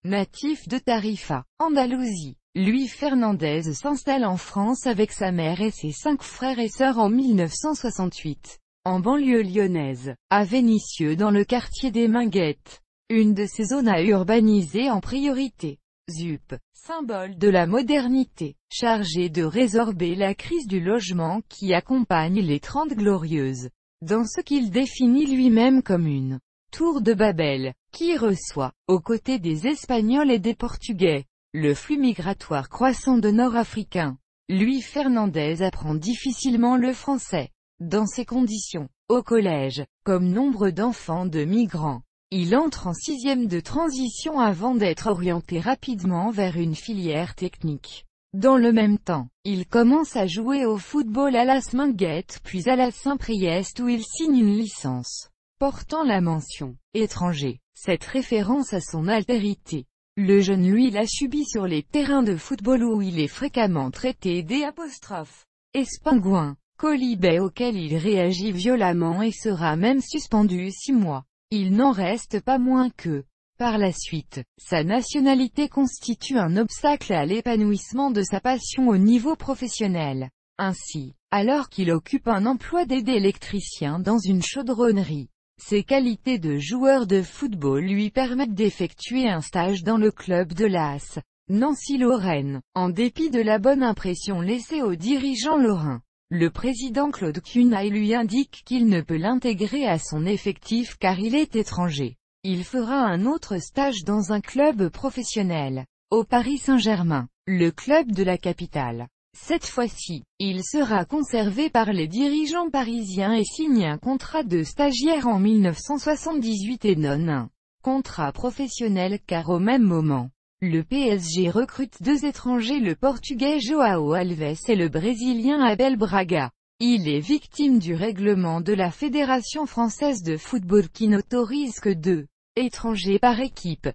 Natif de Tarifa, Andalousie, Luis Fernandez s'installe en France avec sa mère et ses 5 frères et sœurs en 1968, en banlieue lyonnaise, à Vénissieux dans le quartier des Minguettes, une de ces zones à urbaniser en priorité. ZUP, symbole de la modernité, chargé de résorber la crise du logement qui accompagne les 30 glorieuses, dans ce qu'il définit lui-même comme une tour de Babel, qui reçoit, aux côtés des Espagnols et des Portugais, le flux migratoire croissant de Nord-Africains. Luis Fernandez apprend difficilement le français. Dans ces conditions, au collège, comme nombre d'enfants de migrants, il entre en 6e de transition avant d'être orienté rapidement vers une filière technique. Dans le même temps, il commence à jouer au football à las Minguettes puis à la Saint-Priest où il signe une licence portant la mention « étranger », cette référence à son altérité. Le jeune Louis l'a subi sur les terrains de football où il est fréquemment traité d'espingouin, colibet auquel il réagit violemment et sera même suspendu 6 mois. Il n'en reste pas moins que, par la suite, sa nationalité constitue un obstacle à l'épanouissement de sa passion au niveau professionnel. Ainsi, alors qu'il occupe un emploi d'électricien dans une chaudronnerie, ses qualités de joueur de football lui permettent d'effectuer un stage dans le club de l'AS, Nancy-Lorraine, en dépit de la bonne impression laissée aux dirigeants lorrains. Le président Claude Cunaille lui indique qu'il ne peut l'intégrer à son effectif car il est étranger. Il fera un autre stage dans un club professionnel, au Paris Saint-Germain, le club de la capitale. Cette fois-ci, il sera conservé par les dirigeants parisiens et signe un contrat de stagiaire en 1978 et non un contrat professionnel car au même moment, le PSG recrute 2 étrangers, le Portugais João Alves et le Brésilien Abel Braga. Il est victime du règlement de la Fédération française de football qui n'autorise que 2 étrangers par équipe.